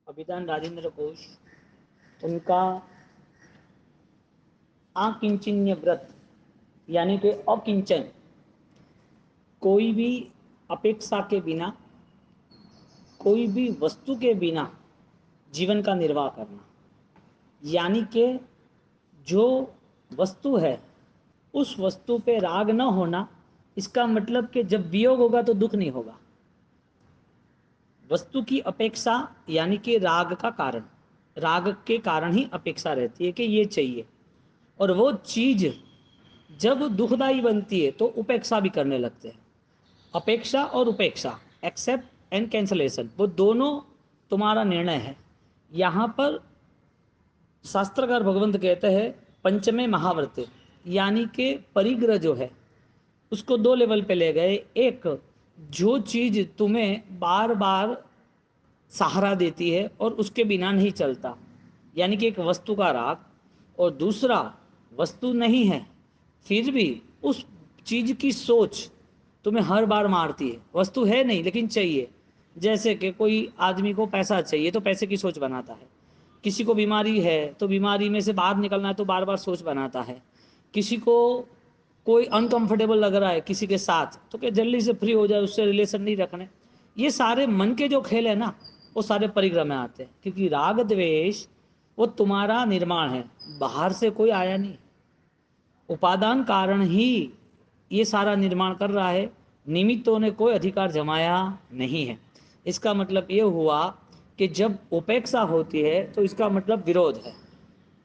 अभिधान राजेंद्र कोश, उनका अकिंचन्य व्रत यानी कि अकिंचन, कोई भी अपेक्षा के बिना, कोई भी वस्तु के बिना जीवन का निर्वाह करना, यानी कि जो वस्तु है उस वस्तु पे राग न होना। इसका मतलब कि जब वियोग होगा तो दुख नहीं होगा। वस्तु की अपेक्षा यानी कि राग का कारण, राग के कारण ही अपेक्षा रहती है कि ये चाहिए, और वो चीज जब दुखदाई बनती है तो उपेक्षा भी करने लगते हैं। अपेक्षा और उपेक्षा, एक्सेप्ट एंड कैंसलेशन, वो दोनों तुम्हारा निर्णय है। यहाँ पर शास्त्रकार भगवंत कहते हैं पंचमे महाव्रत, यानी कि परिग्रह जो है उसको दो लेवल पे ले गए। एक, जो चीज तुम्हें बार बार सहारा देती है और उसके बिना नहीं चलता, यानी कि एक वस्तु का राग, और दूसरा वस्तु नहीं है फिर भी उस चीज की सोच तुम्हें हर बार मारती है। वस्तु है नहीं लेकिन चाहिए, जैसे कि कोई आदमी को पैसा चाहिए तो पैसे की सोच बनाता है, किसी को बीमारी है तो बीमारी में से बाहर निकलना है तो बार बार सोच बनाता है, किसी को कोई अनकंफर्टेबल लग रहा है किसी के साथ तो क्या जल्दी से फ्री हो जाए, उससे रिलेशन नहीं रखने। ये सारे मन के जो खेल है ना, वो सारे परिग्रह में आते हैं, क्योंकि राग द्वेष वो तुम्हारा निर्माण है, बाहर से कोई आया नहीं। उपादान कारण ही ये सारा निर्माण कर रहा है, निमित्तों ने कोई अधिकार जमाया नहीं है। इसका मतलब ये हुआ कि जब उपेक्षा होती है तो इसका मतलब विरोध है,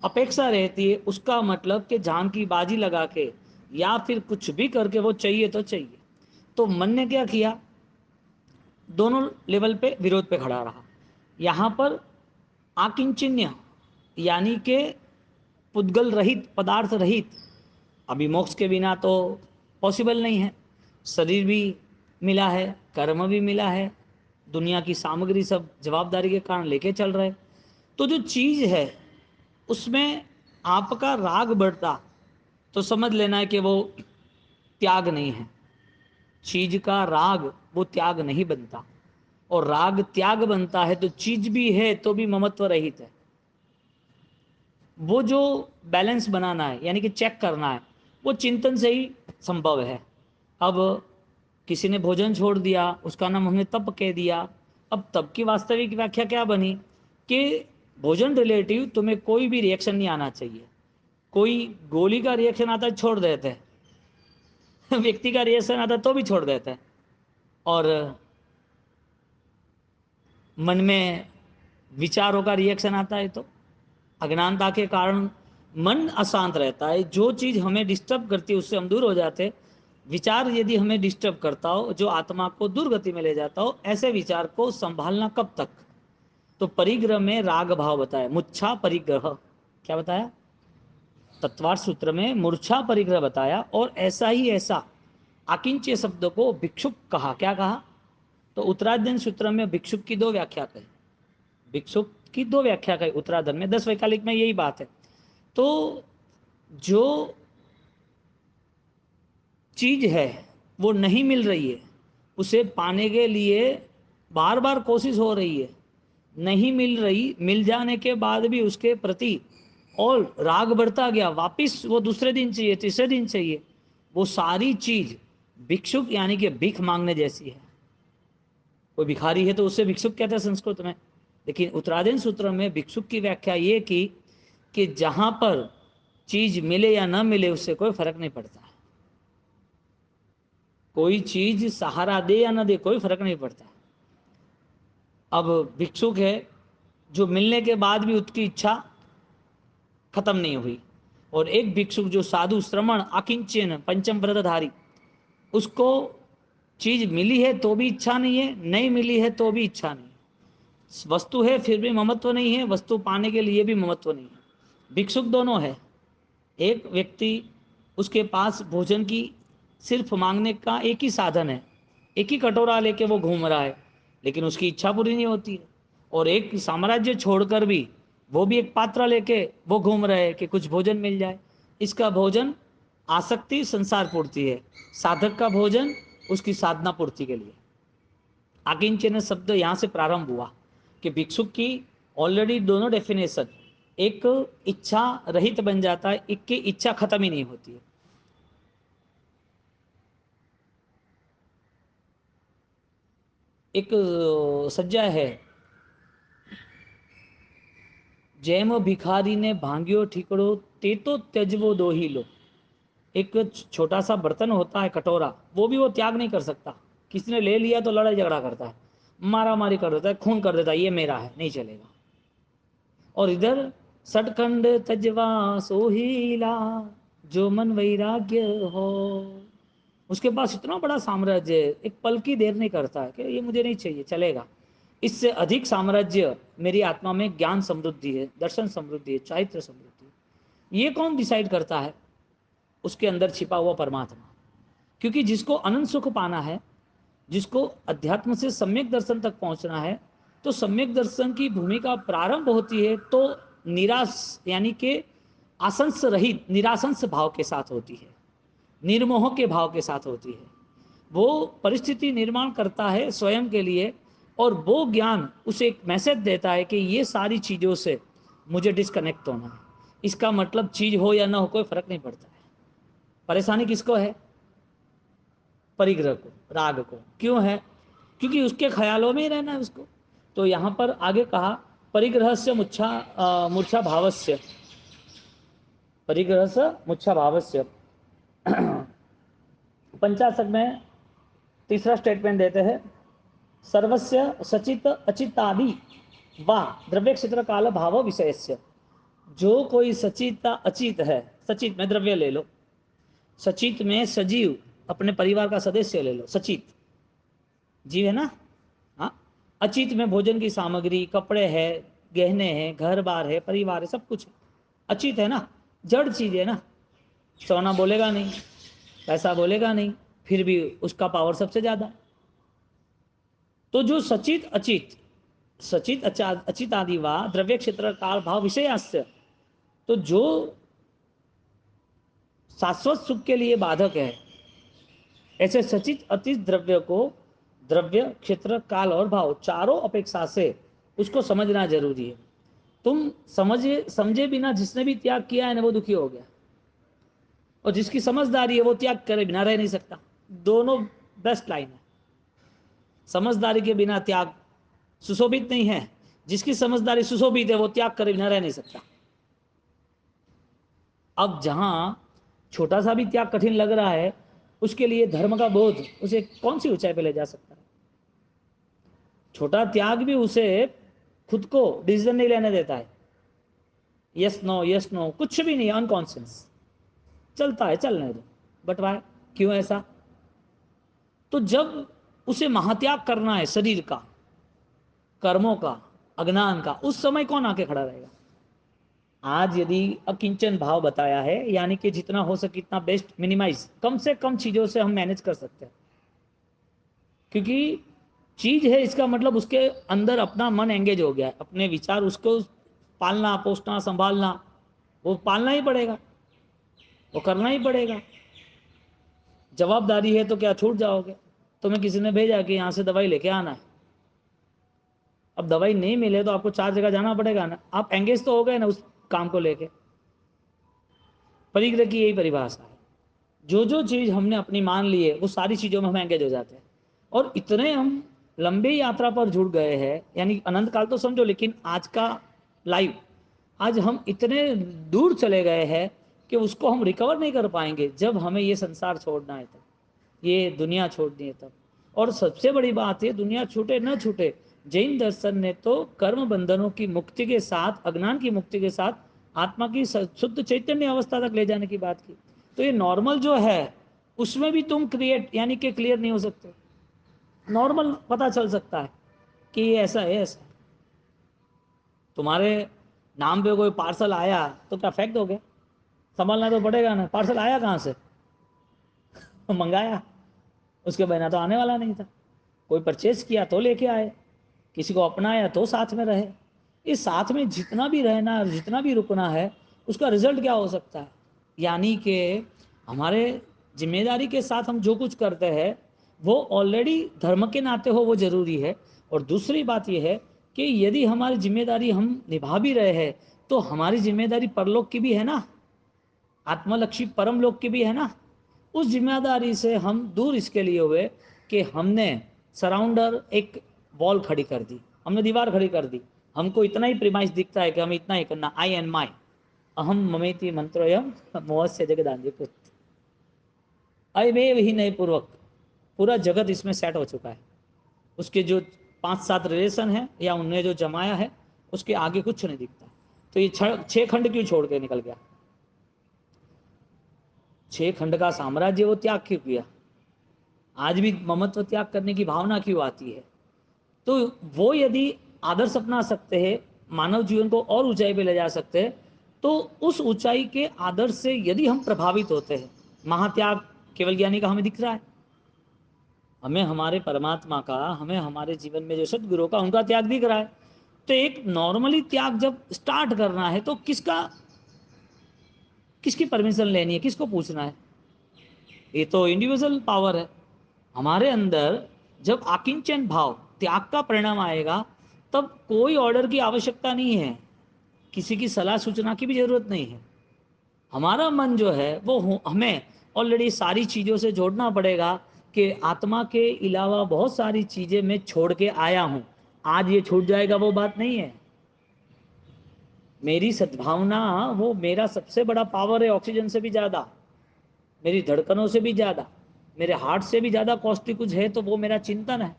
अपेक्षा रहती है उसका मतलब कि जान की बाजी लगा के या फिर कुछ भी करके वो चाहिए तो चाहिए। तो मन ने क्या किया, दोनों लेवल पे विरोध पे खड़ा रहा। यहाँ पर आकिंचन्य यानी कि पुद्गल रहित, पदार्थ रहित, अभी मोक्ष के बिना तो पॉसिबल नहीं है। शरीर भी मिला है, कर्म भी मिला है, दुनिया की सामग्री सब जवाबदारी के कारण लेके चल रहे। तो जो चीज है उसमें आपका राग बढ़ता तो समझ लेना है कि वो त्याग नहीं है। चीज का राग वो त्याग नहीं बनता, और राग त्याग बनता है तो चीज भी है तो भी ममत्व रहित है। वो जो बैलेंस बनाना है यानी कि चेक करना है, वो चिंतन से ही संभव है। अब किसी ने भोजन छोड़ दिया, उसका नाम हमने तप कह दिया। अब तप की वास्तविक व्याख्या क्या बनी कि भोजन रिलेटिव तुम्हें कोई भी रिएक्शन नहीं आना चाहिए। कोई गोली का रिएक्शन आता है छोड़ देते हैं व्यक्ति का रिएक्शन आता है तो भी छोड़ देते हैं, और मन में विचारों का रिएक्शन आता है तो अज्ञानता के कारण मन अशांत रहता है। जो चीज हमें डिस्टर्ब करती है उससे हम दूर हो जाते हैं। विचार यदि हमें डिस्टर्ब करता हो, जो आत्मा को दुर्गति में ले जाता हो, ऐसे विचार को संभालना कब तक। तो परिग्रह में राग भाव बताया, मुच्छा परिग्रह क्या बताया, तत्वार्थ सूत्र में मूर्छा परिग्रह बताया। और ऐसा ही ऐसा आकिंच्य शब्द को भिक्षुक कहा। क्या कहा, तो उत्तराध्ययन सूत्र में भिक्षुक की दो व्याख्या कही, भिक्षुक की दो व्याख्या कही उत्तराधन में, 10 वैकालिक में यही बात है। तो जो चीज है वो नहीं मिल रही है, उसे पाने के लिए बार बार कोशिश हो रही है, नहीं मिल रही, मिल जाने के बाद भी उसके प्रति और राग बढ़ता गया, वापिस वो दूसरे दिन चाहिए, तीसरे दिन चाहिए। वो सारी चीज भिक्षुक यानी कि भीख मांगने जैसी है। कोई भिखारी है तो उससे भिक्षुक कहते हैं संस्कृत में, लेकिन उत्तराधीन सूत्र में भिक्षुक की व्याख्या ये की कि जहां पर चीज मिले या ना मिले उससे कोई फर्क नहीं पड़ता। कोई चीज सहारा दे या ना दे कोई फर्क नहीं पड़ता। अब भिक्षुक है जो मिलने के बाद भी उसकी इच्छा खत्म नहीं हुई, और एक भिक्षुक जो साधु श्रमण अकिंचन पंचम व्रतधारी, उसको चीज मिली है तो भी इच्छा नहीं है, नहीं मिली है तो भी इच्छा नहीं है। वस्तु है फिर भी ममत्व नहीं है, वस्तु पाने के लिए भी ममत्व नहीं है। भिक्षुक दोनों है। एक व्यक्ति उसके पास भोजन की सिर्फ मांगने का एक ही साधन है, एक ही कटोरा लेके वो घूम रहा है, लेकिन उसकी इच्छा पूरी नहीं होती है। और एक साम्राज्य छोड़कर भी वो भी एक पात्र लेके वो घूम रहे हैं कि कुछ भोजन मिल जाए। इसका भोजन आसक्ति संसार पूर्ति है, साधक का भोजन उसकी साधना पूर्ति के लिए। आकिंचन शब्द यहाँ से प्रारंभ हुआ कि भिक्षुक की ऑलरेडी दोनों डेफिनेशन, एक इच्छा रहित बन जाता है, एक की इच्छा खत्म ही नहीं होती है। एक सज्जा है, जैम भिखारी ने भांगियो ठिकड़ो ते तो त्यजवो दो ही लो। एक छोटा सा बर्तन होता है, कटोरा, वो भी वो त्याग नहीं कर सकता। किसी ने ले लिया तो लड़ाई झगड़ा करता है, मारा मारी कर देता है, खून कर देता है, ये मेरा है, नहीं चलेगा। और इधर सटखंड तजवा सोहीला, जो मन वैराग्य हो। उसके पास इतना बड़ा साम्राज्य है, एक पल की देर नहीं करता है कि ये मुझे नहीं चाहिए, चलेगा। इससे अधिक साम्राज्य मेरी आत्मा में ज्ञान समृद्धि है, दर्शन समृद्धि है, चारित्र समृद्धि है। ये कौन डिसाइड करता है? उसके अंदर छिपा हुआ परमात्मा। क्योंकि जिसको अनंत सुख पाना है, जिसको अध्यात्म से सम्यक दर्शन तक पहुंचना है, तो सम्यक दर्शन की भूमिका प्रारंभ होती है तो निराश यानी कि आसंस रहित, निरासंस भाव के साथ होती है, निर्मोह के भाव के साथ होती है। वो परिस्थिति निर्माण करता है स्वयं के लिए, और वो ज्ञान उसे एक मैसेज देता है कि ये सारी चीज़ों से मुझे डिस्कनेक्ट होना है। इसका मतलब चीज़ हो या ना हो कोई फर्क नहीं पड़ता है। परेशानी किसको है? परिग्रह को, राग को। क्यों है? क्योंकि उसके ख्यालों में ही रहना है उसको। तो यहाँ पर आगे कहा, परिग्रह से मूर्छा भावस्य, परिग्रह से मूर्छा भावस्य। पंचाशक में तीसरा स्टेटमेंट देते हैं, सर्वस्य सचित अचितादि वा द्रव्य क्षेत्र काल भाव विषयस्य। जो कोई सचित अचित है, सचित में द्रव्य ले लो, सचित में सजीव अपने परिवार का सदस्य ले लो, सचित जीव है ना। हाँ, अचित में भोजन की सामग्री, कपड़े है, गहने हैं, घर बार है, परिवार है, सब कुछ है। अचित है ना, जड़ चीज है ना। सोना बोलेगा नहीं, पैसा बोलेगा नहीं, फिर भी उसका पावर सबसे ज्यादा है। तो जो सचित अचित, सचित अचित आदि वा द्रव्य क्षेत्र काल भाव विषयास्य, तो जो शाश्वत सुख के लिए बाधक है, ऐसे सचित अचित द्रव्य को, द्रव्य क्षेत्र काल और भाव चारों अपेक्षा से उसको समझना जरूरी है। तुम समझे बिना जिसने भी त्याग किया है ना, वो दुखी हो गया, और जिसकी समझदारी है वो त्याग करे बिना रह नहीं सकता। दोनों बेस्ट लाइन है। समझदारी के बिना त्याग सुशोभित नहीं है, जिसकी समझदारी सुशोभित है वो त्याग करे बिना रह नहीं सकता। अब जहां छोटा सा भी त्याग कठिन लग रहा है, उसके लिए धर्म का बोध उसे कौन सी ऊंचाई पे ले जा सकता है? छोटा त्याग भी उसे खुद को डिसीजन नहीं लेने देता है। यस नो कुछ भी नहीं, अनकॉन्शियस चलता है, चलने दो। बट वाई, क्यों ऐसा? तो जब उसे महात्याग करना है शरीर का, कर्मों का, अज्ञान का, उस समय कौन आके खड़ा रहेगा? आज यदि अकिंचन भाव बताया है, यानी कि जितना हो सके इतना बेस्ट मिनिमाइज, कम से कम चीजों से हम मैनेज कर सकते हैं। क्योंकि चीज है, इसका मतलब उसके अंदर अपना मन एंगेज हो गया है, अपने विचार, उसको पालना पोसना संभालना, वो पालना ही पड़ेगा, वो करना ही पड़ेगा। जवाबदारी है तो क्या छूट जाओगे? तुम्हें किसी ने भेजा कि यहाँ से दवाई लेके आना है, अब दवाई नहीं मिले तो आपको 4 जगह जाना पड़ेगा ना, आप एंगेज तो हो गए ना उस काम को लेके। परिग्रह की यही परिभाषा है। जो जो चीज हमने अपनी मान ली है, वो सारी चीजों में हम एंगेज हो जाते हैं। और इतने हम लंबी यात्रा पर जुड़ गए हैं, यानी अनंत काल तो समझो, लेकिन आज का लाइव, आज हम इतने दूर चले गए हैं कि उसको हम रिकवर नहीं कर पाएंगे जब हमें ये संसार छोड़ना है, तब ये दुनिया छोड़नी है तब। और सबसे बड़ी बात है, दुनिया छूटे न छूटे, जैन दर्शन ने तो कर्म बंधनों की मुक्ति के साथ, अज्ञान की मुक्ति के साथ आत्मा की शुद्ध चैतन्य अवस्था तक ले जाने की बात की। तो ये नॉर्मल जो है, उसमें भी तुम क्रिएट यानी कि क्लियर नहीं हो सकते। नॉर्मल पता चल सकता है कि ये ऐसा है, ऐसा। तुम्हारे नाम पे कोई पार्सल आया तो क्या फेंक दोगे? संभालना तो पड़ेगा ना। पार्सल आया कहाँ से? मंगाया, उसके बिना तो आने वाला नहीं था। कोई परचेज किया तो लेके आए, किसी को अपनाया तो साथ में रहे। इस साथ में जितना भी रहना और जितना भी रुकना है, उसका रिजल्ट क्या हो सकता है? यानी कि हमारे जिम्मेदारी के साथ हम जो कुछ करते हैं वो ऑलरेडी धर्म के नाते हो, वो जरूरी है। और दूसरी बात यह है कि यदि हमारी जिम्मेदारी हम निभा भी रहे हैं तो हमारी जिम्मेदारी परलोक की भी है ना, आत्मलक्षी परम लोक की भी है ना। उस जिम्मेदारी से हम दूर इसके लिए हुए कि हमने सराउंडर एक वॉल खड़ी कर दी, हमने दीवार खड़ी कर दी। हमको इतना ही प्रिमाइस दिखता है कि हमें इतना ही करना, आई एंड माई, अहम ममेति मंत्रोयम मोहस्य जगदान्य, अयमेव ही नहीं पूर्वक, पूरा जगत इसमें सेट हो चुका है। उसके जो 5-7 रिलेशन है या उनने जो जमाया है उसके आगे कुछ नहीं दिखता। तो ये 6 खंड क्यों छोड़ के निकल गया? 6 खंड का साम्राज्य वो त्याग क्यों किया? आज भी ममत्व त्याग करने की भावना क्यों आती है? तो वो यदि आदर्श अपना सकते हैं, मानव जीवन को और ऊंचाई पे ले जा सकते हैं, तो उस ऊंचाई के आदर्श से यदि हम प्रभावित होते हैं, महात्याग केवल ज्ञानी का हमें दिख रहा है, हमें हमारे परमात्मा का, हमें हमारे जीवन में जो सदगुरु का, उनका त्याग दिख रहा है। तो एक नॉर्मली त्याग जब स्टार्ट करना है तो किसकी परमिशन लेनी है, किसको पूछना है? ये तो इंडिविजुअल पावर है। हमारे अंदर जब आकिंचन भाव त्याग का परिणाम आएगा तब कोई ऑर्डर की आवश्यकता नहीं है, किसी की सलाह सूचना की भी जरूरत नहीं है। हमारा मन जो है वो हमें ऑलरेडी सारी चीज़ों से जोड़ना पड़ेगा कि आत्मा के अलावा बहुत सारी चीज़ें मैं छोड़ के आया हूँ, आज ये छूट जाएगा वो बात नहीं है। मेरी सद्भावना वो मेरा सबसे बड़ा पावर है, ऑक्सीजन से भी ज़्यादा, मेरी धड़कनों से भी ज़्यादा, मेरे हार्ट से भी ज़्यादा कॉस्टली कुछ है तो वो मेरा चिंतन है।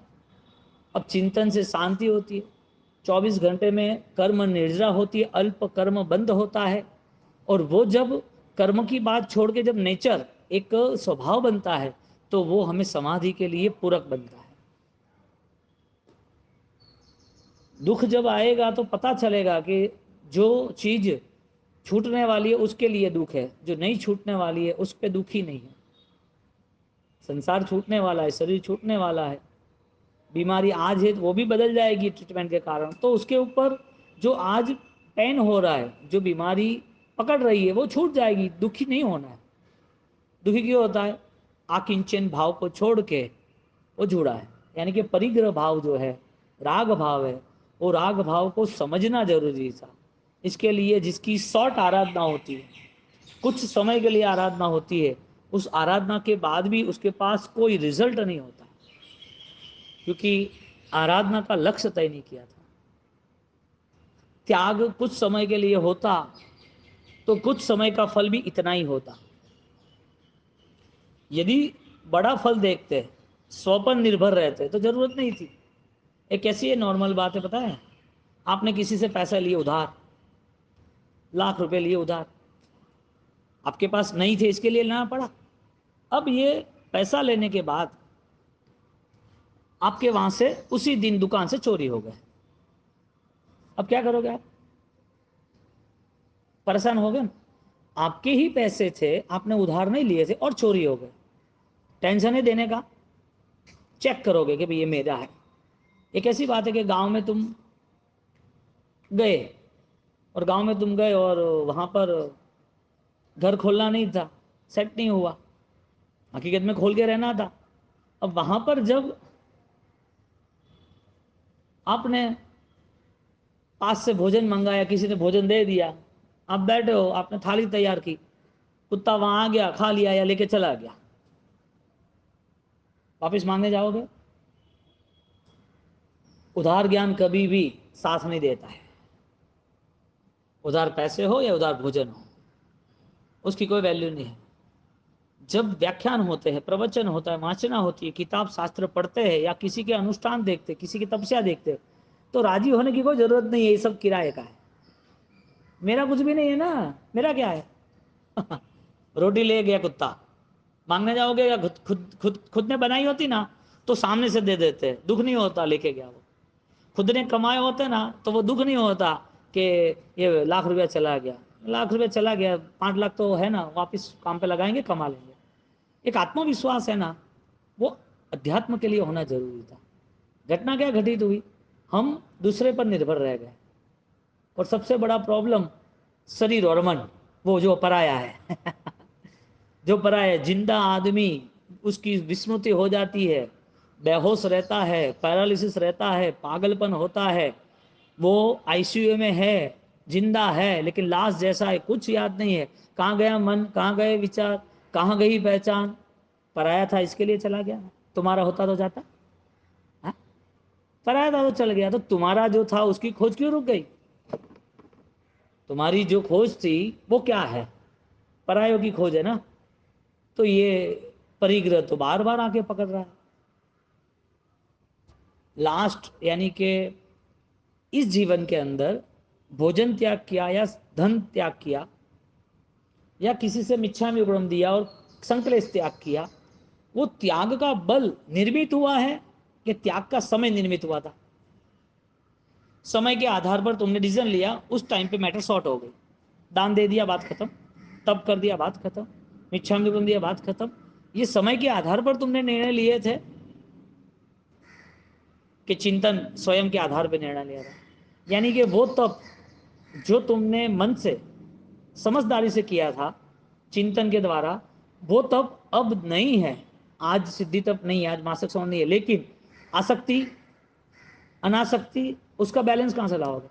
अब चिंतन से शांति होती है, 24 घंटे में कर्म निर्जरा होती है, अल्प कर्म बंद होता है। और वो जब कर्म की बात छोड़ के जब नेचर एक स्वभाव बनता है तो वो हमें समाधि के लिए पूरक बनता है। दुख जब आएगा तो पता चलेगा कि जो चीज छूटने वाली है उसके लिए दुख है, जो नहीं छूटने वाली है उस पर दुख ही नहीं है। संसार छूटने वाला है, शरीर छूटने वाला है, बीमारी आज है वो भी बदल जाएगी ट्रीटमेंट के कारण, तो उसके ऊपर जो आज पेन हो रहा है, जो बीमारी पकड़ रही है वो छूट जाएगी, दुखी नहीं होना है। दुखी क्यों होता है? आकिंचन भाव को छोड़ के वो जुड़ा है, यानी कि परिग्रह भाव जो है, राग भाव है, वो राग भाव को समझना जरूरी था। इसके लिए जिसकी शॉर्ट आराधना होती है, कुछ समय के लिए आराधना होती है, उस आराधना के बाद भी उसके पास कोई रिजल्ट नहीं होता, क्योंकि आराधना का लक्ष्य तय नहीं किया था। त्याग कुछ समय के लिए होता तो कुछ समय का फल भी इतना ही होता। यदि बड़ा फल देखते, स्व पर निर्भर रहते तो जरूरत नहीं थी। एक ऐसी है नॉर्मल बात है, पता है, आपने किसी से पैसा लिए उधार, लाख रुपए लिए उधार, आपके पास नहीं थे इसके लिए लेना पड़ा। अब ये पैसा लेने के बाद आपके वहां से उसी दिन दुकान से चोरी हो गए, अब क्या करोगे आप? परेशान हो गए। आपके ही पैसे थे, आपने उधार नहीं लिए थे और चोरी हो गए, टेंशन है देने का, चेक करोगे कि भाई ये मेरा है। एक ऐसी बात है कि गांव में तुम गए, और गांव में तुम गए और वहां पर घर खोलना नहीं था, सेट नहीं हुआ, हकीकत में खोल के रहना था। अब वहां पर जब आपने पास से भोजन मंगाया, किसी ने भोजन दे दिया, आप बैठे हो, आपने थाली तैयार की, कुत्ता वहां आ गया, खा लिया या लेके चला गया, वापस मांगने जाओगे? उधार ज्ञान कभी भी साथ नहीं देता है। उधार पैसे हो या उधार भोजन हो, उसकी कोई वैल्यू नहीं है। जब व्याख्यान होते हैं, प्रवचन होता है, वाचना होती है, किताब शास्त्र पढ़ते हैं या किसी के अनुष्ठान देखते, किसी की तपस्या देखते, तो राजी होने की कोई जरूरत नहीं है, ये सब किराए का है, मेरा कुछ भी नहीं है ना, मेरा क्या है? रोटी ले गया कुत्ता, मांगने जाओगे या खुद खुद खुद खुद ने बनाई होती ना तो सामने से दे देते, दुख नहीं होता लेके गया वो। खुद ने कमाए होते ना तो वो दुख नहीं होता कि ये लाख रुपया चला गया, लाख रुपया चला गया, 5 लाख तो है ना, वापस काम पे लगाएंगे, कमा लेंगे। एक आत्मविश्वास है ना, वो अध्यात्म के लिए होना जरूरी था। घटना क्या घटित हुई, हम दूसरे पर निर्भर रह गए, और सबसे बड़ा प्रॉब्लम शरीर और मन, वो जो पराया है। जो पराया है, जिंदा आदमी उसकी विस्मृति हो जाती है, बेहोश रहता है, पैरालिसिस रहता है, पागलपन होता है, वो आईसीयू में है, जिंदा है, लेकिन लाश जैसा है, कुछ याद नहीं है। कहाँ गया मन, कहाँ गए विचार, कहाँ गई पहचान। पराया था इसके लिए चला गया, तुम्हारा होता तो जाता। हाँ? पराया था तो चल गया, तो तुम्हारा जो था उसकी खोज क्यों रुक गई? तुम्हारी जो खोज थी वो क्या है? परायों की खोज है ना। तो ये परिग्रह तो बार बार आके पकड़ रहा है। लास्ट यानी कि इस जीवन के अंदर भोजन त्याग किया या धन त्याग किया या किसी से मिच्छामि उपक्रम दिया और संकलेश त्याग किया, वो त्याग का बल निर्मित हुआ है कि त्याग का समय निर्मित हुआ था? समय के आधार पर तुमने डिसीजन लिया, उस टाइम पे मैटर सॉर्ट हो गई। दान दे दिया, बात खत्म। तब कर दिया, बात खत्म। मिच्छामि उपक्रम दिया, बात खत्म। ये समय के आधार पर तुमने निर्णय लिए थे कि चिंतन स्वयं के आधार पर निर्णय लिया था? यानी कि वो तप जो तुमने मन से समझदारी से किया था चिंतन के द्वारा, वो तप अब नहीं है। आज सिद्धि तप नहीं है, आज मासिक श्रवण नहीं है, लेकिन आसक्ति अनासक्ति उसका बैलेंस कहाँ से लाओगे?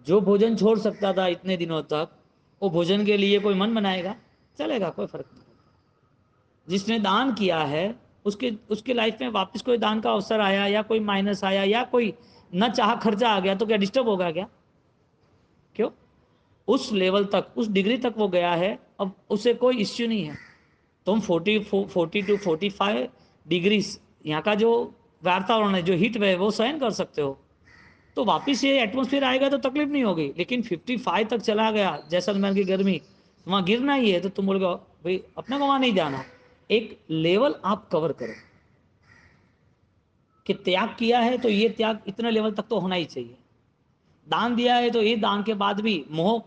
जो भोजन छोड़ सकता था इतने दिनों तक, वो भोजन के लिए कोई मन बनाएगा? चलेगा, कोई फर्क नहीं। जिसने दान किया है उसके उसके लाइफ में वापस कोई दान का अवसर आया या कोई माइनस आया या कोई न चाह खर्चा आ गया तो क्या डिस्टर्ब होगा क्या? क्यों? उस लेवल तक, उस डिग्री तक वो गया है, अब उसे कोई इश्यू नहीं है। तुम 40 to 45 डिग्रीज यहाँ का जो वातावरण है, जो हीट वेव, वो सहन कर सकते हो, तो वापिस ये एटमोसफियर आएगा तो तकलीफ नहीं होगी। लेकिन 55 तक चला गया जैसलमेर की गर्मी, वहाँ गिरना ही है, तो तुम बोलोगे भाई अपने को वहाँ नहीं जाना। एक लेवल आप कवर करो कि त्याग किया है तो ये त्याग इतने लेवल तक तो होना ही चाहिए। दान दिया है तो ये दान के बाद भी मोह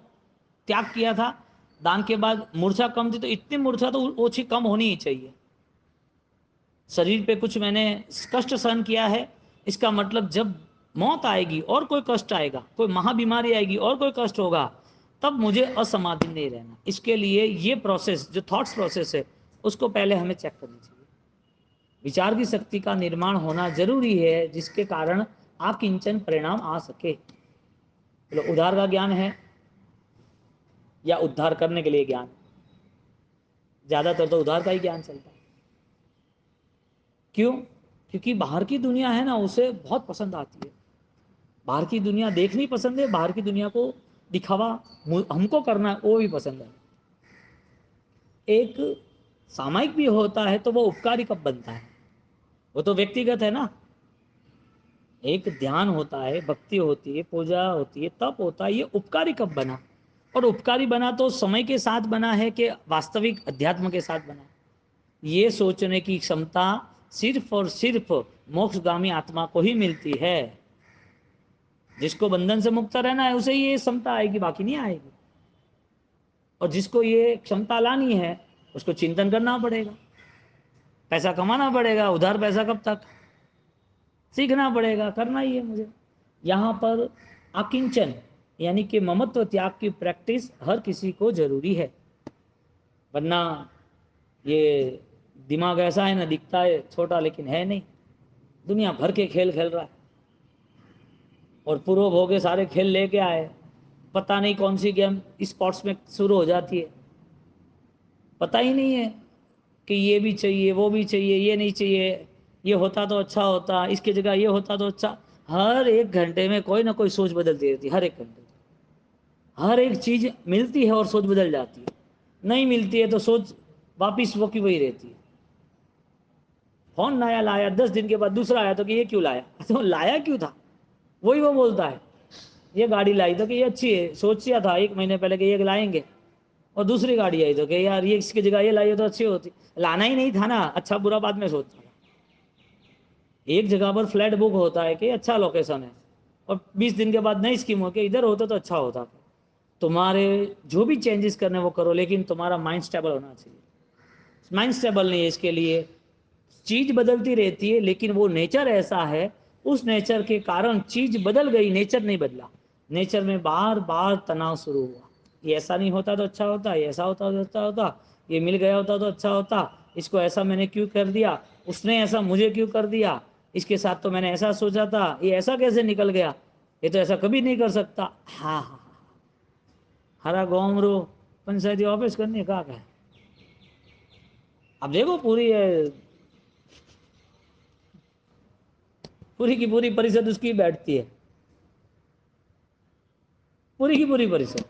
त्याग किया था, दान के बाद मूर्छा कम थी तो इतनी मूर्छा तो ओछी कम होनी ही चाहिए। शरीर पे कुछ मैंने कष्ट सहन किया है, इसका मतलब जब मौत आएगी और कोई कष्ट आएगा, कोई महाबीमारी आएगी और कोई कष्ट होगा, तब मुझे असमाधि नहीं रहना। इसके लिए ये प्रोसेस जो थॉट्स प्रोसेस है उसको पहले हमें चेक करनी चाहिए। विचार की शक्ति का निर्माण होना जरूरी है, जिसके कारण आप किंचन परिणाम आ सके। तो उद्धार का ज्ञान है या उद्धार करने के लिए ज्ञान? ज्यादातर तो उद्धार का ही ज्ञान चलता है। क्यों? क्योंकि बाहर की दुनिया है ना, उसे बहुत पसंद आती है। बाहर की दुनिया देखनी पसंद है, बाहर की दुनिया को दिखावा हमको करना वो भी पसंद है। एक सामायिक भी होता है तो वो उपकारी कब बनता है? वो तो व्यक्तिगत है ना। एक ध्यान होता है, भक्ति होती है, पूजा होती है, तप होता है, ये उपकारी कब बना? और उपकारी बना तो समय के साथ बना है कि वास्तविक अध्यात्म के साथ बना? ये सोचने की क्षमता सिर्फ और सिर्फ मोक्षगामी आत्मा को ही मिलती है। जिसको बंधन से मुक्त रहना है उसे ये क्षमता आएगी, बाकी नहीं आएगी। और जिसको ये क्षमता लानी है उसको चिंतन करना पड़ेगा, पैसा कमाना पड़ेगा। उधार पैसा कब तक? सीखना पड़ेगा, करना ही है मुझे। यहाँ पर अकिंचन यानी कि ममत्व त्याग की प्रैक्टिस हर किसी को जरूरी है, वरना ये दिमाग ऐसा है ना, दिखता है छोटा लेकिन है नहीं। दुनिया भर के खेल खेल रहा है और पूर्व भोगे सारे खेल लेके आए, पता नहीं कौन सी गेम स्पोर्ट्स में शुरू हो जाती है, पता ही नहीं है कि ये भी चाहिए, वो भी चाहिए, ये नहीं चाहिए, ये होता तो अच्छा होता, इसकी जगह ये होता तो अच्छा। हर एक घंटे में कोई ना कोई सोच बदलती रहती है, हर एक घंटे। हर एक चीज मिलती है और सोच बदल जाती है, नहीं मिलती है तो सोच वापिस वो की वही रहती है। फोन नया लाया, 10 दिन के बाद दूसरा आया तो कि ये क्यों लाया, तो लाया क्यों था, वही वो बोलता है। ये गाड़ी लाई तो कि ये अच्छी है, सोचा था 1 महीने पहले कि ये लाएंगे, और दूसरी गाड़ी आई तो कि यार ये इसकी जगह ये लाई तो अच्छी होती। लाना ही नहीं था ना, अच्छा बुरा बाद में सोचता था। एक जगह पर फ्लैट बुक होता है कि अच्छा लोकेशन है, और 20 दिन के बाद नई स्कीम हो के इधर होता तो अच्छा होता। तुम्हारे जो भी चेंजेस करने वो करो, लेकिन तुम्हारा माइंड स्टेबल होना चाहिए। माइंड स्टेबल नहीं है, इसके लिए चीज बदलती रहती है, लेकिन वो नेचर ऐसा है, उस नेचर के कारण चीज बदल गई, नेचर नहीं बदला। नेचर में बार बार तनाव शुरू हुआ, ये ऐसा नहीं होता तो अच्छा होता, ये ऐसा होता तो अच्छा होता, ये मिल गया होता तो अच्छा होता, इसको ऐसा मैंने क्यों कर दिया, उसने ऐसा मुझे क्यों कर दिया, इसके साथ तो मैंने ऐसा सोचा था, ये ऐसा कैसे निकल गया। ये तो ऐसा कभी नहीं कर सकता। हाँ हाँ हाँ, हरा गाँव रो पंचायती ऑफिस करनी कहा है। अब देखो पूरी की पूरी परिषद उसकी बैठती है, पूरी की पूरी परिषद।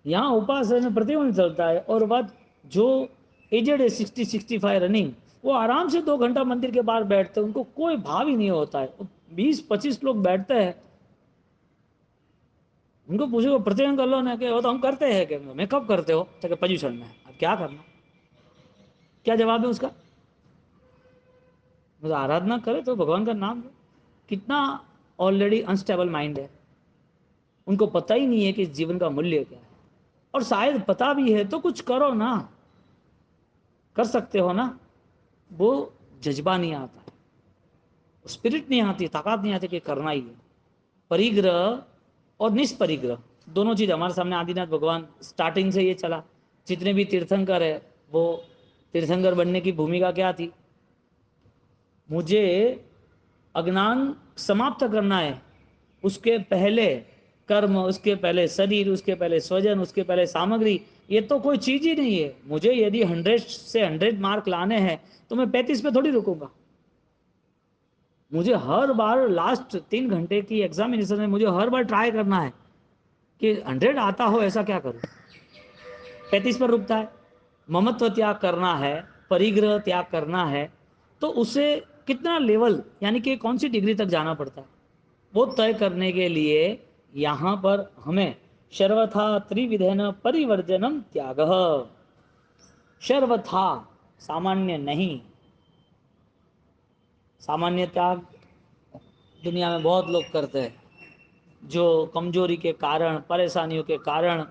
यहाँ उपासना में प्रतिबंध चलता है, और बात जो एजेड है 60-65 रनिंग, वो आराम से 2 घंटा मंदिर के बाहर बैठते हैं, उनको कोई भाव ही नहीं होता है। 20-25 लोग बैठते हैं, उनको पूछो प्रतिबंध कर लो ना, कि वो तो हम करते हैं, कि मैं कब करते हो, तो पोजिशन में है। अब क्या करना, क्या जवाब है उसका? मतलब आराधना करे तो भगवान का नाम लो। कितना ऑलरेडी अनस्टेबल माइंड है, उनको पता ही नहीं है कि जीवन का मूल्य क्या है। और शायद पता भी है तो कुछ करो ना, कर सकते हो ना, वो जज्बा नहीं आता, स्पिरिट नहीं आती, ताकत नहीं आती कि करना ही है। परिग्रह और निष्परिग्रह दोनों चीज हमारे सामने आदिनाथ भगवान स्टार्टिंग से ये चला। जितने भी तीर्थंकर है, वो तीर्थंकर बनने की भूमिका क्या थी? मुझे अज्ञान समाप्त करना है, उसके पहले कर्म, उसके पहले शरीर, उसके पहले स्वजन, उसके पहले सामग्री, ये तो कोई चीज ही नहीं है। मुझे यदि 100 से 100 मार्क लाने हैं तो मैं 35 पे थोड़ी रुकूंगा। मुझे हर बार लास्ट 3 घंटे की एग्जामिनेशन में मुझे हर बार ट्राई करना है कि 100 आता हो, ऐसा क्या करूं। 35 पर रुकता है। ममत्व त्याग करना है, परिग्रह त्याग करना है, तो उसे कितना लेवल, यानी कि कौन सी डिग्री तक जाना पड़ता है, वो तय करने के लिए यहाँ पर हमें सर्वथा त्रिविधेन परिवर्जनम त्याग, सर्वथा, सामान्य नहीं। सामान्य त्याग दुनिया में बहुत लोग करते हैं, जो कमजोरी के कारण, परेशानियों के कारण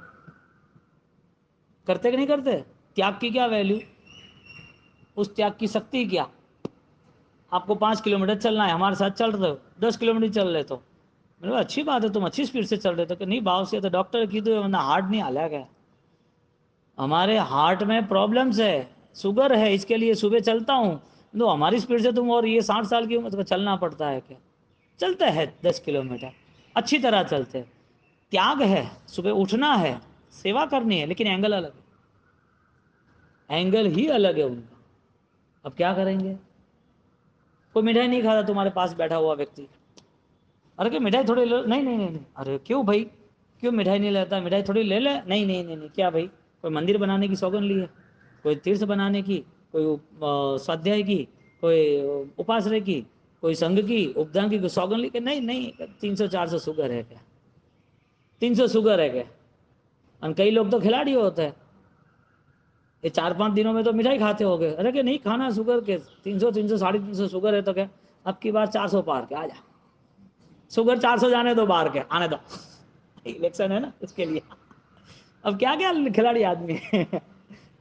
करते कि नहीं करते। त्याग की क्या वैल्यू, उस त्याग की शक्ति क्या। आपको 5 किलोमीटर चलना है, हमारे साथ चल रहे हो, 10 किलोमीटर चल रहे तो मैंने कहा अच्छी बात है, तुम अच्छी स्पीड से चल रहे थे। कि नहीं भाव से, तो डॉक्टर की तो वरना हार्ट नहीं हाला गया, हमारे हार्ट में प्रॉब्लम्स है, शुगर है, इसके लिए सुबह चलता हूँ। तो हमारी स्पीड से तुम, और ये 60 साल की उम्र, तो चलना पड़ता है क्या? चलते हैं 10 किलोमीटर, अच्छी तरह चलते हैं। त्याग है, सुबह उठना है, सेवा करनी है, लेकिन एंगल अलग है, एंगल ही अलग है उनका। अब क्या करेंगे? कोई मिठाई नहीं खाता तुम्हारे पास बैठा हुआ व्यक्ति, अरे कि मिठाई थोड़ी ले, नहीं नहीं नहीं नहीं, अरे क्यों भाई, क्यों मिठाई नहीं लेता, मिठाई थोड़ी ले ले, नहीं नहीं नहीं नहीं, क्या भाई, कोई मंदिर बनाने की सौगंध ली है, कोई तीर्थ बनाने की, कोई स्वाध्याय की, कोई उपाश्रय की, कोई संघ की, उपदान की, कोई सौगंध ली? कि नहीं नहीं, 300-400 शुगर है क्या, 300 शुगर है क्या? और कई लोग तो खिलाड़ी होते हैं, ये 4-5 दिनों में तो मिठाई खाते हो गए। अरे कि नहीं खाना, शुगर के 300, 300, 350 शुगर है, तो क्या अब की बार 400 पार के आ जा, शुगर 400 जाने दो, बाहर के आने दो, इलेक्शन है ना इसके लिए। अब क्या क्या खिलाड़ी आदमी है,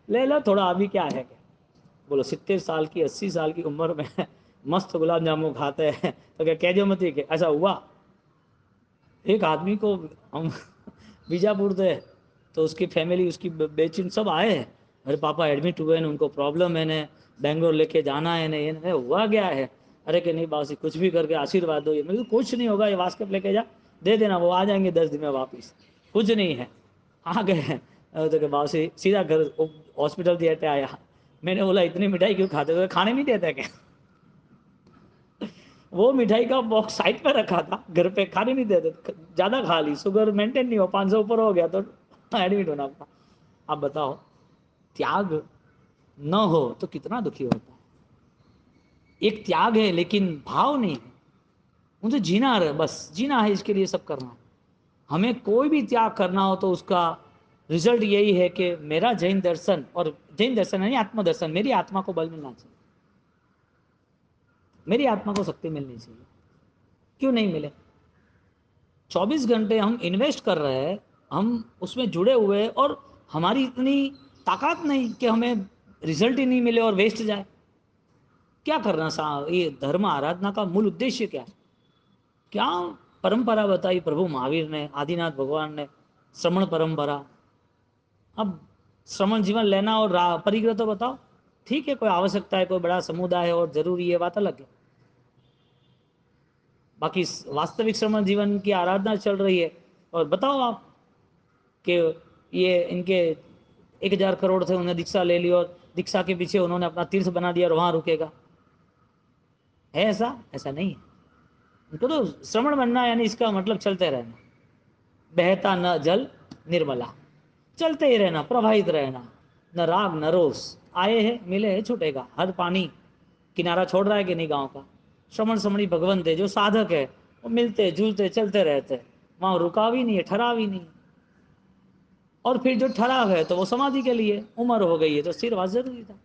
ले लो थोड़ा, अभी क्या है क्या? बोलो 70 साल की, 80 साल की उम्र में मस्त गुलाब जामुन खाते हैं, तो क्या कह दो मत कि ऐसा हुआ। एक आदमी को हम बीजापुर थे, तो उसकी फैमिली, उसकी बेचिन सब आए हैं, अरे पापा एडमिट हुए हैं, उनको प्रॉब्लम है ने, बेंगलोर लेके जाना है ने, ये हुआ गया है। अरे कि नहीं बासी, कुछ भी करके आशीर्वाद दो। ये मैं कुछ नहीं होगा, ये वास्कप लेके जा, दे देना, वो आ जाएंगे 10 दिन में वापिस, कुछ नहीं है। आ गए हैं, तो कि बासी सीधा घर हॉस्पिटल थिएटर आया। मैंने बोला इतनी मिठाई क्यों खाते हो, खाने नहीं देते क्या? वो मिठाई का बॉक्स साइड पर रखा था, घर पे खाने नहीं देते, ज्यादा खा ली, शुगर मेंटेन नहीं हो, 500 ऊपर हो गया, तो एडमिट होना पड़ा। आप बताओ, त्याग न हो तो कितना दुखी होता है। एक त्याग है लेकिन भाव नहीं है, मुझे जीना है, बस जीना है, इसके लिए सब करना है। हमें कोई भी त्याग करना हो तो उसका रिजल्ट यही है कि मेरा जैन दर्शन, और जैन दर्शन यानी आत्मदर्शन, मेरी आत्मा को बल मिलना चाहिए, मेरी आत्मा को शक्ति मिलनी चाहिए। क्यों नहीं मिले? 24 घंटे हम इन्वेस्ट कर रहे हैं, हम उसमें जुड़े हुए, और हमारी इतनी ताकत नहीं कि हमें रिजल्ट ही नहीं मिले और वेस्ट जाए। क्या करना ये धर्म आराधना का मूल उद्देश्य क्या है? क्या परंपरा बताई प्रभु महावीर ने, आदिनाथ भगवान ने, श्रमण परंपरा। अब श्रमण जीवन लेना और परिग्रह तो बताओ, ठीक है, कोई आवश्यकता है, कोई बड़ा समुदाय है और जरूरी है, बात अलग है। बाकी वास्तविक श्रमण जीवन की आराधना चल रही है। और बताओ आप कि ये इनके 1,000 करोड़ थे, उन्हें दीक्षा ले ली और दीक्षा के पीछे उन्होंने अपना तीर्थ बना दिया और वहां रुकेगा? है ऐसा? ऐसा नहीं है। उनको तो श्रमण बनना यानी इसका मतलब चलते रहना, बहता न जल निर्मला, चलते ही रहना, प्रवाहित रहना, न राग न रोष। आए हैं मिले है छूटेगा। हर पानी किनारा छोड़ रहा है कि नहीं गांव का? श्रमण श्रमणी भगवंत है जो साधक है, वो मिलते जुलते चलते रहते, वहां रुकाव ही नहीं है, ठहराव ही नहीं है। और फिर जो ठहराव है तो वो समाधि के लिए, उम्र हो गई है तो स्थिरवास जरूरी था,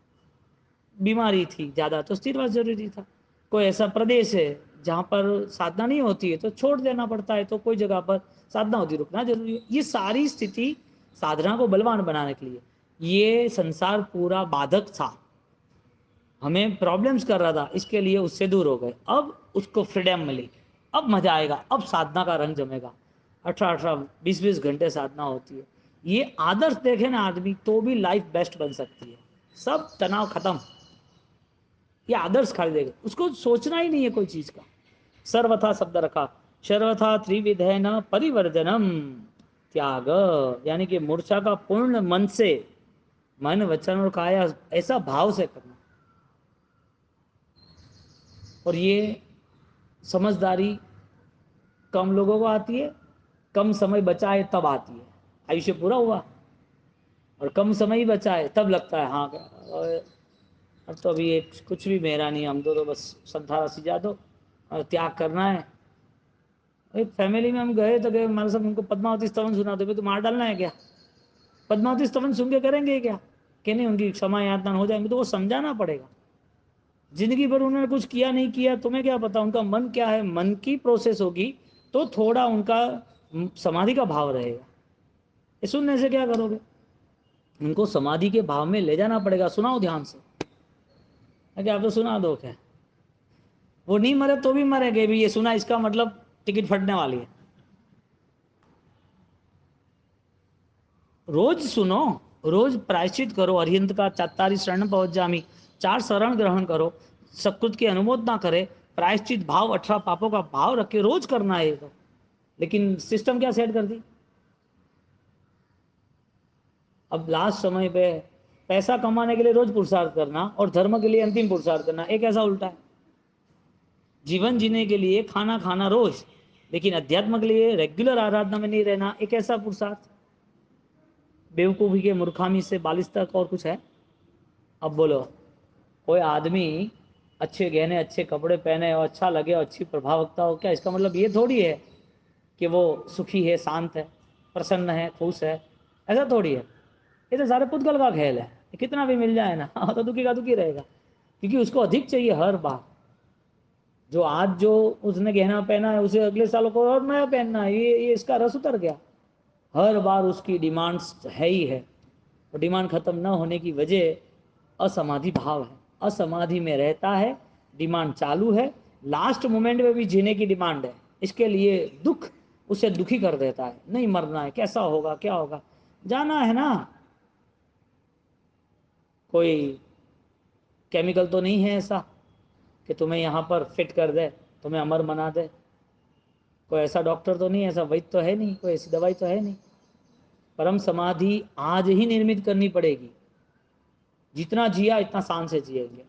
बीमारी थी ज़्यादा तो स्थिरवास जरूरी था, कोई ऐसा प्रदेश है जहाँ पर साधना नहीं होती है तो छोड़ देना पड़ता है, तो कोई जगह पर साधना होती रुकना जरूरी है। ये सारी स्थिति साधना को बलवान बनाने के लिए, ये संसार पूरा बाधक था, हमें प्रॉब्लम्स कर रहा था, इसके लिए उससे दूर हो गए। अब उसको फ्रीडम मिली, अब मजा आएगा, अब साधना का रंग जमेगा। 18-18 20-20 घंटे साधना होती है। ये आदर्श देखे ना आदमी तो भी लाइफ बेस्ट बन सकती है, सब तनाव खत्म। ये आदर्श खाली देगा, उसको सोचना ही नहीं है कोई चीज का। सर्वथा शब्द रखा, सर्वथा त्रिविधे न परिवर्जनम, त्याग यानी कि मूर्छा का पूर्ण मन से, मन वचन और काया ऐसा भाव से करना। और ये समझदारी कम लोगों को आती है, कम समय बचा है तब आती है, आयुष्य पूरा हुआ और कम समय ही बचा है तब लगता है हाँ अब तो अभी एक कुछ भी मेरा नहीं, हम तो बस श्रद्धा रसी जा दो और त्याग करना है। एक फैमिली में हम गए तो गए, हमारे सब उनको पद्मावती स्तवन सुना दो, तो मार डालना है क्या? पद्मावती स्तवन सुन के करेंगे क्या कि नहीं उनकी क्षमा यातना हो जाएंगे? तो वो समझाना पड़ेगा। जिंदगी भर उन्होंने कुछ किया नहीं किया, तुम्हें क्या पता उनका मन क्या है? मन की प्रोसेस होगी तो थोड़ा उनका समाधि का भाव रहेगा। ये सुनने से क्या करोगे? उनको समाधि के भाव में ले जाना पड़ेगा। सुनाओ ध्यान से, क्या आप तो सुना दो क्या? वो नहीं मरे तो भी मरेंगे भी, ये सुना इसका मतलब टिकट फटने वाली है। रोज सुनो, रोज प्रायश्चित करो, अरिहंत का चत्तारी शरण पहुंच जामी, 4 शरण ग्रहण करो, सकृत की अनुमोदना करे, प्रायश्चित भाव 18 पापों का भाव रखे, रोज करना है ये तो। लेकिन सिस्टम क्या सेट कर दी? अब लास्ट समय पे पैसा कमाने के लिए रोज पुरुषार्थ करना और धर्म के लिए अंतिम पुरुषार्थ करना, एक ऐसा उल्टा है। जीवन जीने के लिए खाना खाना रोज, लेकिन अध्यात्म के लिए रेगुलर आराधना में नहीं रहना, एक ऐसा पुरुषार्थ। बेवकूफी के मूर्खामी से बालिश तक और कुछ है? अब बोलो, कोई आदमी अच्छे गहने अच्छे कपड़े पहने और अच्छा लगे और अच्छी प्रभावकता हो, क्या इसका मतलब ये थोड़ी है कि वो सुखी है, शांत है, प्रसन्न है, खुश है? ऐसा थोड़ी है। ये तो सारे पुद्गल का खेल है, कितना भी मिल जाए ना तो दुखी का दुखी रहेगा, क्योंकि उसको अधिक चाहिए हर बार। जो आज जो उसने गहना पहना है उसे अगले सालों को और नया पहनना है, ये इसका रस उतर गया। हर बार उसकी डिमांड्स है ही है, और डिमांड खत्म न होने की वजह असमाधि भाव है। असमाधि में रहता है, डिमांड चालू है, लास्ट मोमेंट में भी जीने की डिमांड है, इसके लिए दुख उसे दुखी कर देता है। नहीं मरना है, कैसा होगा क्या होगा, जाना है ना। कोई केमिकल तो नहीं है ऐसा कि तुम्हें यहाँ पर फिट कर दे, तुम्हें अमर बना दे। कोई ऐसा डॉक्टर तो नहीं, ऐसा वैद्य तो है नहीं, कोई ऐसी दवाई तो है नहीं। परम समाधि आज ही निर्मित करनी पड़ेगी। जितना जिया इतना शान से जिएंगे,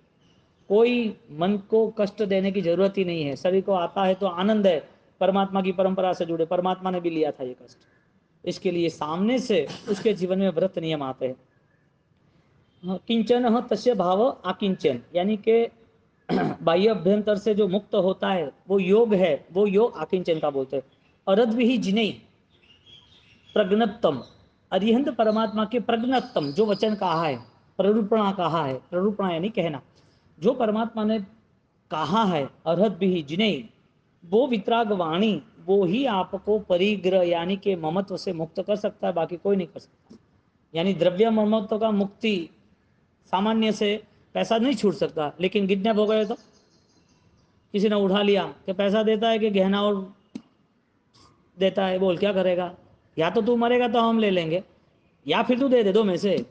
कोई मन को कष्ट देने की जरूरत ही नहीं है। शरीर को आता है तो आनंद है, परमात्मा की परंपरा से जुड़े, परमात्मा ने भी लिया था ये कष्ट, इसके लिए सामने से उसके जीवन में व्रत नियम आते हैं। किंचन तस्य भाव आकिंचन, यानी कि बाह्य अभ्यंतर से जो मुक्त होता है वो योग है, वो योग आकिंचन का बोलते हैं। अरद भी जिने प्रज्ञप्तम, अरिहंत परमात्मा के प्रज्ञप्तम जो वचन कहा है, प्ररूपणा कहा है, प्ररूपणा यानी कहना, जो परमात्मा ने कहा है, अरहत भी जिने, वो वितराग वाणी, वो ही आपको परिग्रह यानी कि ममत्व से मुक्त कर सकता है, बाकी कोई नहीं कर सकता। यानी द्रव्य ममत्व का मुक्ति सामान्य से पैसा नहीं छूट सकता, लेकिन किडनैप हो गए तो किसी ने उठा लिया कि पैसा देता है कि गहना और देता है, बोल क्या करेगा? या तो तू मरेगा तो हम ले लेंगे, या फिर तू दे दे, दो में से।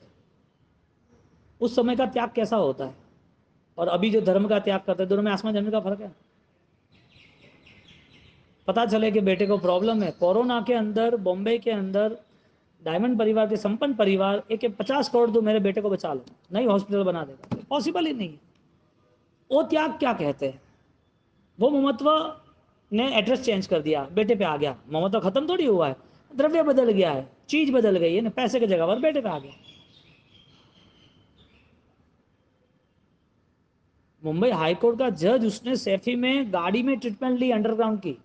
उस समय का त्याग कैसा होता है और अभी जो धर्म का त्याग करते हैं, दोनों में आसमान जमीन का फर्क है। पता चले कि बेटे को प्रॉब्लम है। कोरोना के अंदर बॉम्बे के अंदर डायमंड परिवार के संपन्न परिवार एक 50 करोड़ दो मेरे बेटे को बचा लो, नई हॉस्पिटल बना देगा, पॉसिबल ही नहीं है। वो त्याग क्या कहते हैं? वो ममत्व ने एड्रेस चेंज कर दिया, बेटे पे आ गया। ममत्व खत्म थोड़ी हुआ है, द्रव्य बदल गया है, चीज बदल गई है ना, पैसे की जगह पर बेटे पे आ गया। मुंबई हाईकोर्ट का जज, उसने सैफी में गाड़ी में ट्रीटमेंट ली अंडरग्राउंड की,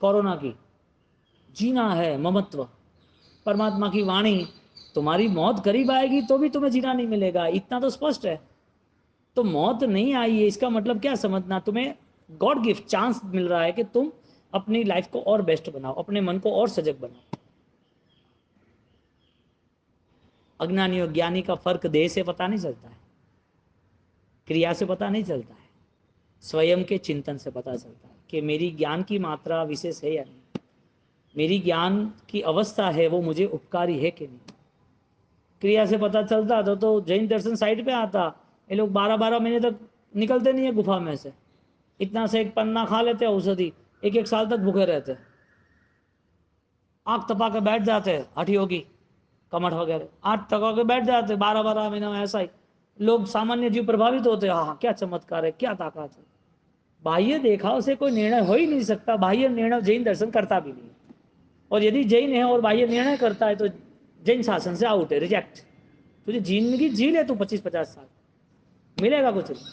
कोरोना की। जीना है ममत्व, परमात्मा की वाणी, तुम्हारी मौत करीब आएगी तो भी तुम्हें जीना नहीं मिलेगा, इतना तो स्पष्ट है। तो मौत नहीं आई है इसका मतलब क्या समझना, तुम्हें गॉड गिफ्ट चांस मिल रहा है कि तुम अपनी लाइफ को और बेस्ट बनाओ, अपने मन को और सजग बनाओ। अज्ञानी और ज्ञानी का फर्क देह से पता नहीं चलता है, क्रिया से पता नहीं चलता है, स्वयं के चिंतन से पता चलता है कि मेरी ज्ञान की मात्रा विशेष है या नहीं, मेरी ज्ञान की अवस्था है वो मुझे उपकारी है कि नहीं। क्रिया से पता चलता तो जैन दर्शन साइड पे आता, ये लोग 12-12 महीने तक निकलते नहीं है गुफा में से, इतना से एक पन्ना खा लेते औषधि, 1-1 साल तक भूखे रहते, आँख तपा के बैठ जाते हठ योगी कमठ वगैरह, आँख तपा के बैठ जाते 12-12 महीने में। ऐसा ही लोग सामान्य जीव प्रभावित होते, हाँ क्या चमत्कार है, क्या ताकत है। बाह्य देखाव से कोई निर्णय हो ही नहीं सकता, बाह्य निर्णय जैन दर्शन करता भी नहीं, और यदि जैन है और बाह्य निर्णय करता है तो जैन शासन से आउट है, रिजेक्ट। तुझे जिंदगी जी ले तू 25-50 साल, मिलेगा कुछ नहीं,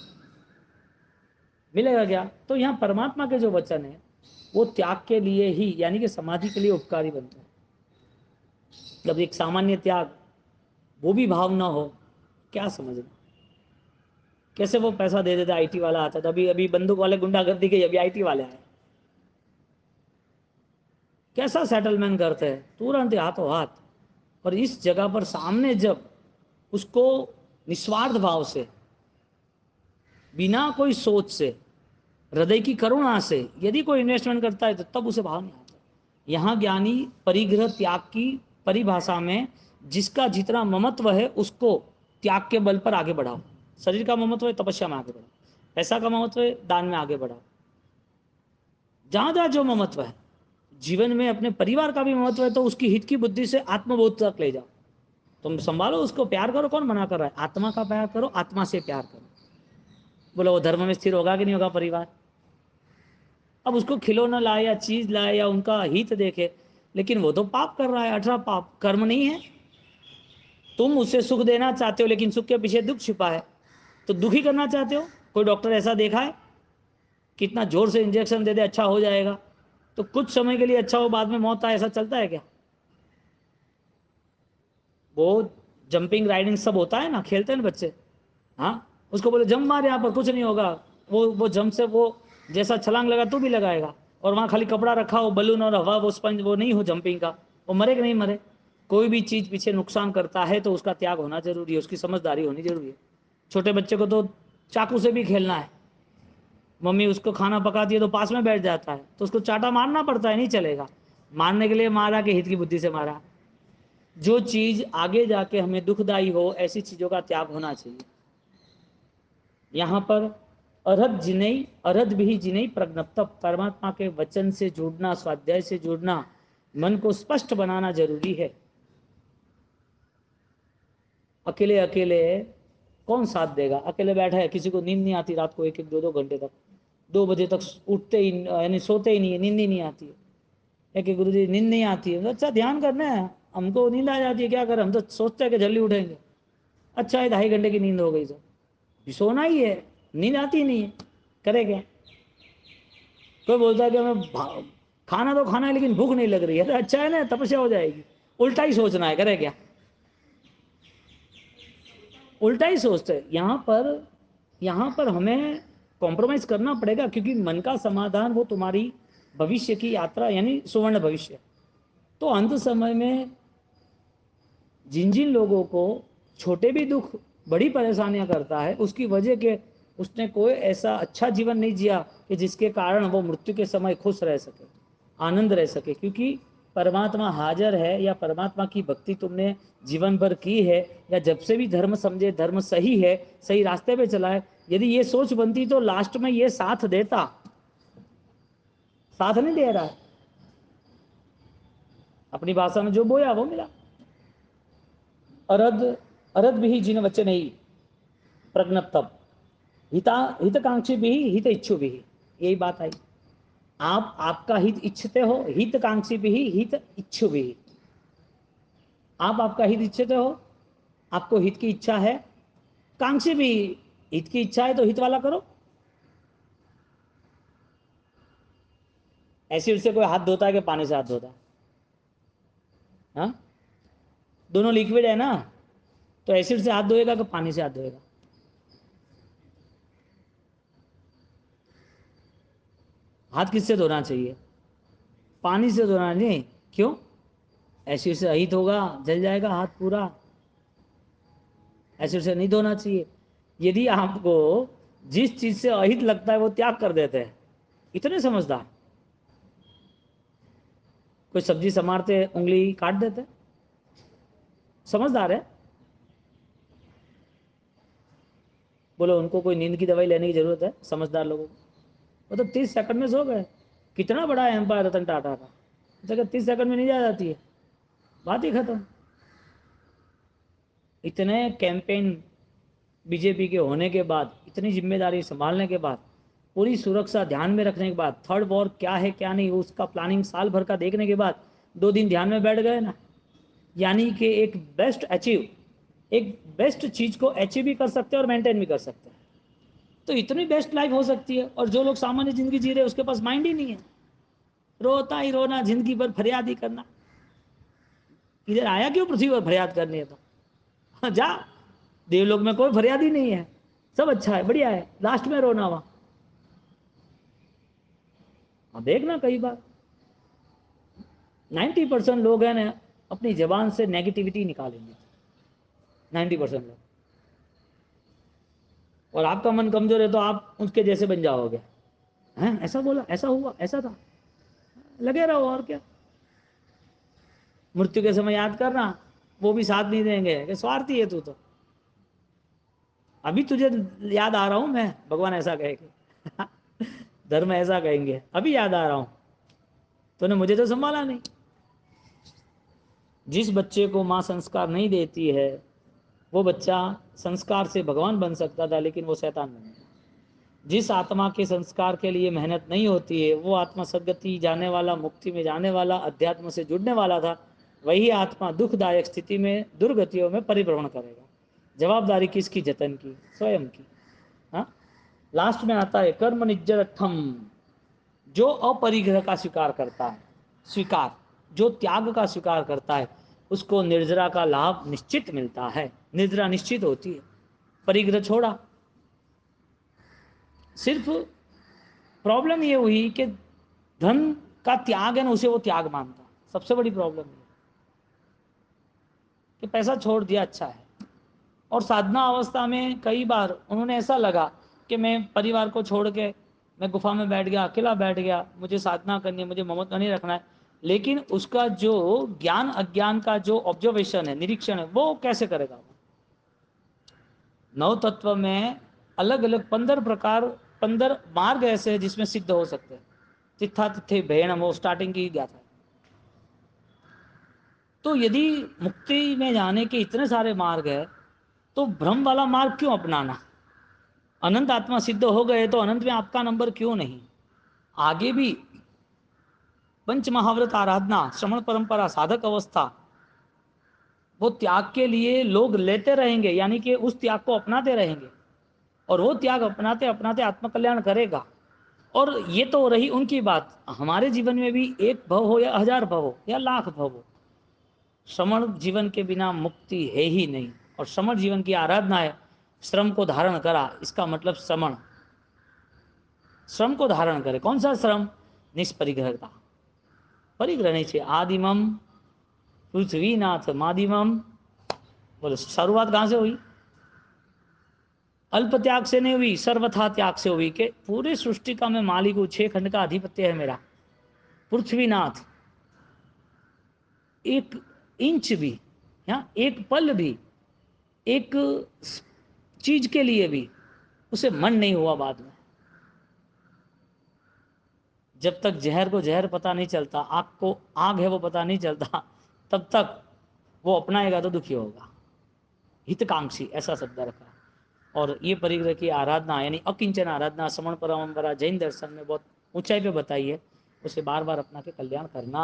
मिलेगा क्या? तो यहाँ परमात्मा के जो वचन है वो त्याग के लिए ही, यानी कि समाधि के लिए उपकारी बनते हैं। जब एक सामान्य त्याग, वो भी भाव ना हो, क्या समझना। कैसे वो पैसा दे देता, आईटी वाला आता था, अभी अभी बंदूक वाले गुंडागर्दी के, अभी आईटी वाले आए, कैसा सेटलमेंट करते हैं तुरंत हाथों हाथ। और इस जगह पर सामने जब उसको निस्वार्थ भाव से, बिना कोई सोच से, हृदय की करुणा से यदि कोई इन्वेस्टमेंट करता है तो तब उसे भाव नहीं आता। यहाँ ज्ञानी परिग्रह त्याग की परिभाषा में जिसका जितना ममत्व है उसको त्याग के बल पर आगे बढ़ाओ। शरीर का ममत्व है, तपस्या में आगे बढ़ाओ। पैसा का ममत्व है, दान में आगे बढ़ाओ। जहां जहां जो ममत्व है, जीवन में अपने परिवार का भी महत्व है तो उसकी हित की बुद्धि से आत्मबोध तक ले जाओ। तुम संभालो उसको, प्यार करो, कौन मना कर रहा है, आत्मा का प्यार करो, आत्मा से प्यार करो। बोलो वो धर्म में स्थिर होगा कि नहीं होगा परिवार? अब उसको खिलौना लाए या चीज लाए या उनका हित देखे, लेकिन वो तो पाप कर रहा है, 18 पाप कर्म नहीं है। तुम उसे सुख देना चाहते हो लेकिन सुख के पीछे दुख छिपा है, तो दुखी करना चाहते हो। कोई डॉक्टर ऐसा देखा है कितना जोर से इंजेक्शन दे दे अच्छा हो जाएगा, तो कुछ समय के लिए अच्छा हो, बाद में मौत आए, ऐसा चलता है क्या? वो जंपिंग राइडिंग सब होता है ना, खेलते हैं ना बच्चे, हाँ, उसको बोले जंप मार, यहाँ पर कुछ नहीं होगा, वो जंप से वो जैसा छलांग लगा तू भी लगाएगा, और वहाँ खाली कपड़ा रखा हो, बलून और हवा, वो स्पंज, वो नहीं हो जंपिंग का, वो मरे कि नहीं मरे? कोई भी चीज़ पीछे नुकसान करता है तो उसका त्याग होना जरूरी है, उसकी समझदारी होनी जरूरी है। छोटे बच्चे को तो चाकू से भी खेलना है, मम्मी उसको खाना पकाती है तो पास में बैठ जाता है तो उसको चाटा मारना पड़ता है, नहीं चलेगा। मारने के लिए मारा कि हित की बुद्धि से मारा? जो चीज आगे जाके हमें दुखदाई हो, ऐसी चीजों का त्याग होना चाहिए। यहाँ पर अरहत जिनई, अरहत भी जिनई प्रज्ञप्त, परमात्मा के वचन से जुड़ना, स्वाध्याय से जुड़ना, मन को स्पष्ट बनाना जरूरी है। अकेले अकेले कौन साथ देगा? अकेले बैठा है, किसी को नींद नहीं आती रात को 1-1, 2-2 घंटे तक, 2 बजे तक उठते ही, यानी सोते ही नहीं है, नींद ही नहीं आती है। एक गुरु जी नींद नहीं आती है, अच्छा ध्यान करना है, हमको नींद आ जाती है, क्या करें, हम तो सोचते हैं कि जल्दी उठेंगे। अच्छा है 2.5 घंटे की नींद हो गई तो सोना ही है, नींद आती नहीं है, करे क्या? कोई बोलता है कि हमें खाना तो खाना है लेकिन भूख नहीं लग रही है, तो अच्छा है ना, तपस्या हो जाएगी। उल्टा ही सोचना है, करे क्या? उल्टा ही सोचते हैं। यहाँ पर हमें कॉम्प्रोमाइज करना पड़ेगा, क्योंकि मन का समाधान वो तुम्हारी भविष्य की यात्रा, यानी सुवर्ण भविष्य। तो अंत समय में जिन जिन लोगों को छोटे भी दुख बड़ी परेशानियां करता है, उसकी वजह के उसने कोई ऐसा अच्छा जीवन नहीं जिया कि जिसके कारण वो मृत्यु के समय खुश रह सके, आनंद रह सके। क्योंकि परमात्मा हाजिर है, या परमात्मा की भक्ति तुमने जीवन भर की है, या जब से भी धर्म समझे, धर्म सही है, सही रास्ते पे चला है, यदि ये सोच बनती तो लास्ट में ये साथ देता। साथ नहीं दे रहा है, अपनी भाषा में जो बोया वो मिला। अरद अरद भी जिन वचन ही प्रज्ञप्तम हिता हितकांक्षी भी हित इच्छु भी, यही बात आई। आप आपका हित इच्छते हो, हितकांक्षी भी हित इच्छु भी। आप आपका हित इच्छते हो, आपको हित की इच्छा है, कांक्षी भी, हित की इच्छा है तो हित वाला करो। एसिड से कोई हाथ धोता है कि पानी से हाथ धोता है? हाँ, दोनों लिक्विड है ना, तो एसिड से हाथ धोएगा कि पानी से हाथ धोएगा? हाथ किससे धोना चाहिए? पानी से धोना नहीं। क्यों? एसिड से अहित होगा, जल जाएगा हाथ पूरा। एसिड से नहीं धोना चाहिए। यदि आपको जिस चीज से अहित लगता है वो त्याग कर देते हैं, इतने समझदार। कोई सब्जी समारते उंगली काट देते, समझदार है। बोलो उनको कोई नींद की दवाई लेने की जरूरत है समझदार लोगों को? वो तो 30 सेकंड में सो गए। कितना बड़ा है एम्पायर रतन टाटा का, जगह 30 सेकंड में नहीं जा जाती है, बात ही खत्म। इतने कैंपेन बीजेपी के होने के बाद, इतनी जिम्मेदारी संभालने के बाद, पूरी सुरक्षा ध्यान में रखने के बाद, थर्ड वॉर क्या है क्या नहीं उसका प्लानिंग साल भर का देखने के बाद 2 दिन ध्यान में बैठ गए ना। यानी कि एक बेस्ट चीज को अचीव भी कर सकते हैं और मेंटेन भी कर सकते हैं। तो इतनी बेस्ट लाइफ हो सकती है। और जो लोग सामान्य जिंदगी जी रहे हैं उसके पास माइंड ही नहीं है, रोता ही रोना, जिंदगी भर फरियाद ही करना। इधर आया क्यों पृथ्वी पर फरियाद करनी है? तो हाँ, जा, देवलोक में कोई फरियाद ही नहीं है, सब अच्छा है, बढ़िया है, लास्ट में रोना वहां। हाँ, देखना कई बार 90% लोग हैं ना अपनी जबान से नेगेटिविटी निकालेंगे, 90% लोग। और आपका मन कमजोर है तो आप उसके जैसे बन जाओगे। हैं, ऐसा बोला, ऐसा हुआ, ऐसा था, लगे रहो और क्या। मृत्यु के समय याद करना, वो भी साथ नहीं देंगे कि स्वार्थी है तू तो, अभी तुझे याद आ रहा हूं मैं, भगवान ऐसा कहेंगे। धर्म ऐसा कहेंगे, अभी याद आ रहा हूं, तूने मुझे तो संभाला नहीं। जिस बच्चे को माँ संस्कार नहीं देती है वो बच्चा संस्कार से भगवान बन सकता था, लेकिन वो शैतान बन गया। जिस आत्मा के संस्कार के लिए मेहनत नहीं होती है वो आत्मा सदगति जाने वाला, मुक्ति में जाने वाला, अध्यात्म से जुड़ने वाला था, वही आत्मा दुखदायक स्थिति में, दुर्गतियों में परिभ्रमण करेगा। जवाबदारी किसकी? जतन की, स्वयं की। हाँ, लास्ट में आता है कर्म निज्जरठम, जो अपरिग्रह का स्वीकार करता है, स्वीकार, जो त्याग का स्वीकार करता है उसको निर्जरा का लाभ निश्चित मिलता है। निर्जरा निश्चित होती है, परिग्रह छोड़ा। सिर्फ प्रॉब्लम ये हुई कि धन का त्याग है ना, उसे वो त्याग मानता। सबसे बड़ी प्रॉब्लम है कि पैसा छोड़ दिया, अच्छा है। और साधना अवस्था में कई बार उन्होंने ऐसा लगा कि मैं परिवार को छोड़ के मैं गुफा में बैठ गया, अकेला बैठ गया, मुझे साधना करनी है, मुझे ममत्व नहीं रखना है। लेकिन उसका जो ज्ञान अज्ञान का जो ऑब्जर्वेशन है, निरीक्षण है, वो कैसे करेगा? नव तत्व में अलग अलग 15 प्रकार, 15 मार्ग ऐसे हैं जिसमें सिद्ध हो सकते हैं। तिथा तिथे भेण, वो स्टार्टिंग की गाथा है। तो यदि मुक्ति में जाने के इतने सारे मार्ग है तो भ्रम वाला मार्ग क्यों अपनाना? अनंत आत्मा सिद्ध हो गए तो अनंत में आपका नंबर क्यों नहीं? आगे भी पंच महाव्रत आराधना, श्रवण परंपरा, साधक अवस्था, वो त्याग के लिए लोग लेते रहेंगे, यानी कि उस त्याग को अपनाते रहेंगे। और वो त्याग अपनाते अपनाते आत्मकल्याण करेगा। और ये तो रही उनकी बात। हमारे जीवन में भी एक भव हो या 1000 भव हो या लाख भव हो, श्रमण जीवन के बिना मुक्ति है ही नहीं। और श्रमण जीवन की आराधना है, श्रम को धारण करा, इसका मतलब श्रमण, श्रम को धारण करे। कौन सा श्रम? निष्परिग्रहता, परिग्रह नहीं चाहिए। आदिमम पृथ्वीनाथ मादिमम, बोलो शुरुआत कहां से हुई? अल्प त्याग से नहीं हुई, सर्वथा त्याग से हुई। के पूरे सृष्टि का मैं मालिक हूं, 6 खंड का अधिपत्य है मेरा। पृथ्वीनाथ, एक इंच भी, या एक पल भी, एक चीज के लिए भी उसे मन नहीं हुआ बाद में। जब तक जहर को जहर पता नहीं चलता, आग को आग है वो पता नहीं चलता, तब तक वो अपनाएगा तो दुखी होगा। हितकांक्षी ऐसा शब्द रखा। और ये परिग्रह की आराधना यानी अकिंचन आराधना श्रवण परम्परा जैन दर्शन में बहुत ऊंचाई पे बताई है, उसे बार बार अपना के कल्याण करना।